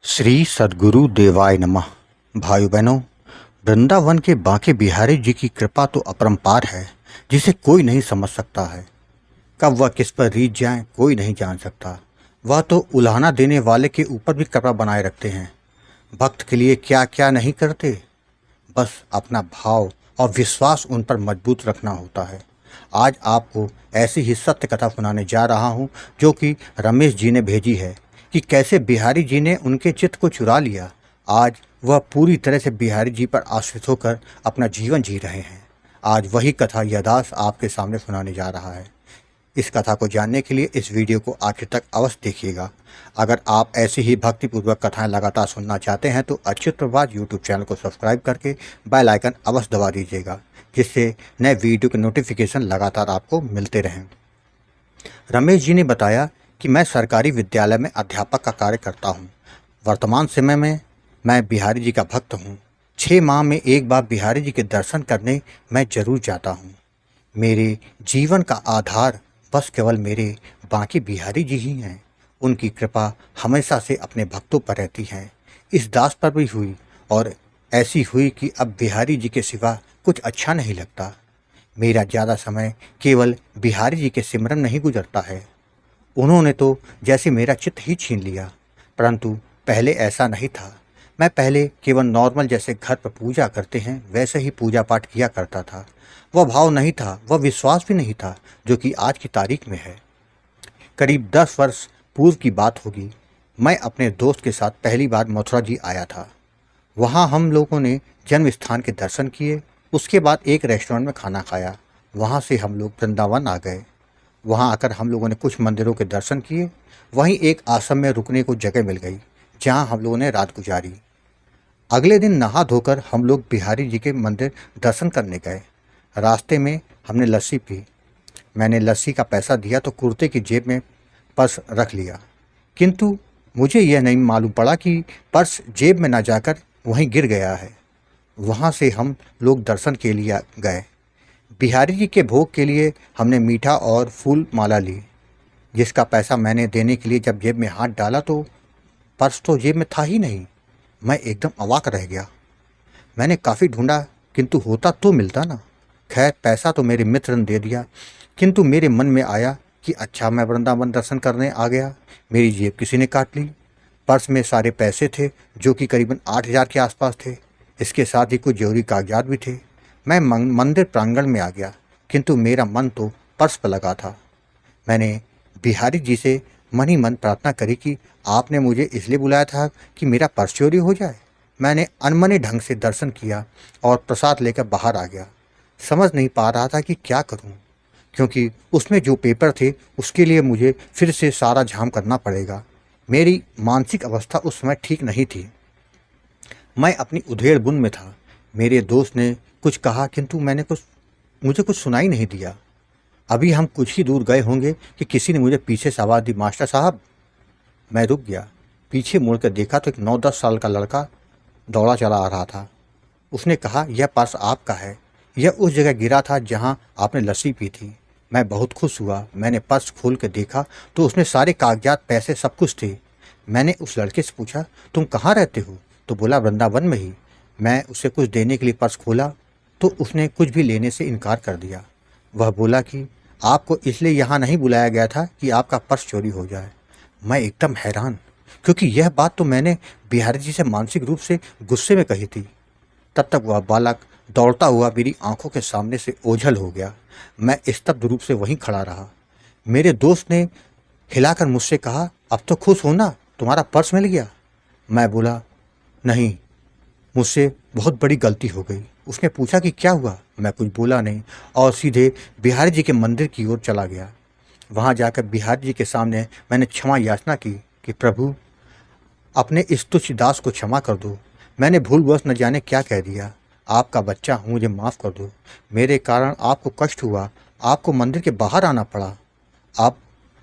श्री सद्गुरु देवाय नमः। भाइयों बहनों, वृंदावन के बांके बिहारी जी की कृपा तो अपरंपार है, जिसे कोई नहीं समझ सकता है। कब वह किस पर रीझ जाए कोई नहीं जान सकता। वह तो उलाहना देने वाले के ऊपर भी कृपा बनाए रखते हैं। भक्त के लिए क्या क्या नहीं करते, बस अपना भाव और विश्वास उन पर मजबूत रखना होता है। आज आपको ऐसी ही सत्य कथा सुनाने जा रहा हूँ जो कि रमेश जी ने भेजी है, कि कैसे बिहारी जी ने उनके चित्त को चुरा लिया। आज वह पूरी तरह से बिहारी जी पर आश्रित होकर अपना जीवन जी रहे हैं। आज वही कथा यदास आपके सामने सुनाने जा रहा है। इस कथा को जानने के लिए इस वीडियो को आखिर तक अवश्य देखिएगा। अगर आप ऐसी ही भक्तिपूर्वक कथाएं लगातार सुनना चाहते हैं तो अच्युत प्रभात यूट्यूब चैनल को सब्सक्राइब करके बेल आइकन अवश्य दबा दीजिएगा, जिससे नए वीडियो के नोटिफिकेशन लगातार आपको मिलते रहें। रमेश जी ने बताया कि मैं सरकारी विद्यालय में अध्यापक का कार्य करता हूँ। वर्तमान समय में मैं बिहारी जी का भक्त हूँ। 6 माह में एक बार बिहारी जी के दर्शन करने मैं जरूर जाता हूँ। मेरे जीवन का आधार बस केवल मेरे बांके बिहारी जी ही हैं। उनकी कृपा हमेशा से अपने भक्तों पर रहती है। इस दास पर भी हुई, और ऐसी हुई कि अब बिहारी जी के सिवा कुछ अच्छा नहीं लगता। मेरा ज़्यादा समय केवल बिहारी जी के सिमरन नहीं गुजरता है। उन्होंने तो जैसे मेरा चित्त ही छीन लिया, परंतु पहले ऐसा नहीं था। मैं पहले केवल नॉर्मल जैसे घर पर पूजा करते हैं वैसे ही पूजा पाठ किया करता था। वह भाव नहीं था, वह विश्वास भी नहीं था जो कि आज की तारीख में है। करीब 10 वर्ष पूर्व की बात होगी। मैं अपने दोस्त के साथ पहली बार मथुरा जी आया था। वहाँ हम लोगों ने जन्म स्थान के दर्शन किए। उसके बाद एक रेस्टोरेंट में खाना खाया। वहाँ से हम लोग वृंदावन आ गए। वहाँ आकर हम लोगों ने कुछ मंदिरों के दर्शन किए। वहीं एक आश्रम में रुकने को जगह मिल गई, जहाँ हम लोगों ने रात गुजारी। अगले दिन नहा धोकर हम लोग बिहारी जी के मंदिर दर्शन करने गए। रास्ते में हमने लस्सी पी। मैंने लस्सी का पैसा दिया तो कुर्ते की जेब में पर्स रख लिया, किंतु मुझे यह नहीं मालूम पड़ा कि पर्स जेब में न जाकर वहीं गिर गया है। वहाँ से हम लोग दर्शन के लिए गए। बिहारी जी के भोग के लिए हमने मीठा और फूल माला ली, जिसका पैसा मैंने देने के लिए जब जेब में हाथ डाला तो पर्स तो जेब में था ही नहीं। मैं एकदम अवाक रह गया। मैंने काफ़ी ढूंढा, किंतु होता तो मिलता ना। खैर, पैसा तो मेरे मित्र ने दे दिया, किंतु मेरे मन में आया कि अच्छा, मैं वृंदावन दर्शन करने आ गया, मेरी जेब किसी ने काट ली। पर्स में सारे पैसे थे जो कि करीबन 8,000 के आसपास थे। इसके साथ ही कुछ जरूरी कागजात भी थे। मैं मंदिर प्रांगण में आ गया, किंतु मेरा मन तो पर्स पर लगा था। मैंने बिहारी जी से मन ही मन प्रार्थना करी कि आपने मुझे इसलिए बुलाया था कि मेरा पर्स चोरी हो जाए। मैंने अनमने ढंग से दर्शन किया और प्रसाद लेकर बाहर आ गया। समझ नहीं पा रहा था कि क्या करूं, क्योंकि उसमें जो पेपर थे उसके लिए मुझे फिर से सारा झाम करना पड़ेगा। मेरी मानसिक अवस्था उस समय ठीक नहीं थी। मैं अपनी उधेड़ बुन में था। मेरे दोस्त ने कुछ कहा, किंतु मुझे कुछ सुनाई नहीं दिया। अभी हम कुछ ही दूर गए होंगे कि किसी ने मुझे पीछे से आवाज़ दी, मास्टर साहब। मैं रुक गया। पीछे मुड़कर देखा तो एक 9-10 साल का लड़का दौड़ा चला आ रहा था। उसने कहा, यह पर्स आपका है। यह उस जगह गिरा था जहाँ आपने लस्सी पी थी। मैं बहुत खुश हुआ। मैंने पर्स खोल कर देखा तो उसमें सारे कागजात, पैसे, सब कुछ थे। मैंने उस लड़के से पूछा, तुम कहाँ रहते हो? तो बोला, वृंदावन में ही। मैं उसे कुछ देने के लिए पर्स खोला तो उसने कुछ भी लेने से इनकार कर दिया। वह बोला कि आपको इसलिए यहाँ नहीं बुलाया गया था कि आपका पर्स चोरी हो जाए। मैं एकदम हैरान, क्योंकि यह बात तो मैंने बिहारी जी से मानसिक रूप से गुस्से में कही थी। तब तक वह बालक दौड़ता हुआ मेरी आंखों के सामने से ओझल हो गया। मैं स्तब्ध रूप से वहीं खड़ा रहा। मेरे दोस्त ने हिलाकर मुझसे कहा, अब तो खुश हो ना, तुम्हारा पर्स मिल गया। मैं बोला, नहीं, मुझसे बहुत बड़ी गलती हो गई। उसने पूछा कि क्या हुआ? मैं कुछ बोला नहीं और सीधे बिहारी जी के मंदिर की ओर चला गया। वहाँ जाकर बिहारी जी के सामने मैंने क्षमा याचना की कि प्रभु, अपने इस तुच्छ दास को क्षमा कर दो। मैंने भूलवश न जाने क्या कह दिया। आपका बच्चा हूँ, मुझे माफ़ कर दो। मेरे कारण आपको कष्ट हुआ, आपको मंदिर के बाहर आना पड़ा।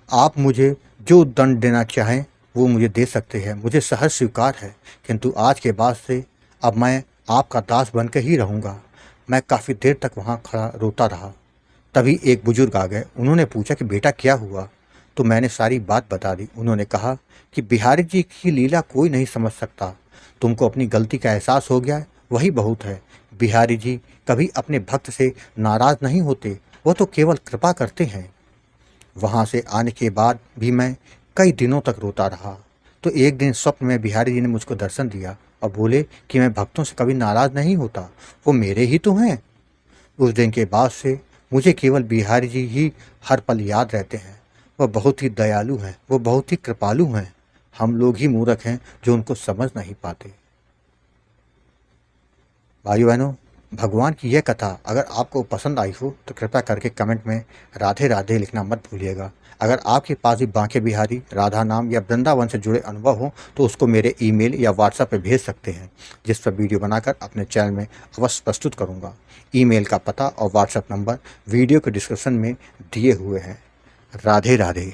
आप मुझे जो दंड देना चाहें वो मुझे दे सकते हैं, मुझे सहज स्वीकार है, किंतु आज के बाद से अब मैं आपका दास बनकर ही रहूँगा। मैं काफ़ी देर तक वहाँ खड़ा रोता रहा। तभी एक बुजुर्ग आ गए। उन्होंने पूछा कि बेटा क्या हुआ? तो मैंने सारी बात बता दी। उन्होंने कहा कि बिहारी जी की लीला कोई नहीं समझ सकता, तुमको अपनी गलती का एहसास हो गया है, वही बहुत है। बिहारी जी कभी अपने भक्त से नाराज नहीं होते, वो तो केवल कृपा करते हैं। वहाँ से आने के बाद भी मैं कई दिनों तक रोता रहा। तो एक दिन स्वप्न में बिहारी जी ने मुझको दर्शन दिया और बोले कि मैं भक्तों से कभी नाराज नहीं होता, वो मेरे ही तो हैं। उस दिन के बाद से मुझे केवल बिहारी जी ही हर पल याद रहते हैं। वह बहुत ही दयालु हैं, वो बहुत ही कृपालु हैं। हम लोग ही मूर्ख हैं जो उनको समझ नहीं पाते। भाइयों बहनों, भगवान की यह कथा अगर आपको पसंद आई हो तो कृपया करके कमेंट में राधे राधे लिखना मत भूलिएगा। अगर आपके पास भी बांके बिहारी, राधा नाम या वृंदावन से जुड़े अनुभव हो तो उसको मेरे ईमेल या व्हाट्सएप पे भेज सकते हैं, जिस पर वीडियो बनाकर अपने चैनल में अवश्य प्रस्तुत करूँगा। ईमेल का पता और व्हाट्सएप नंबर वीडियो के डिस्क्रिप्शन में दिए हुए हैं। राधे राधे।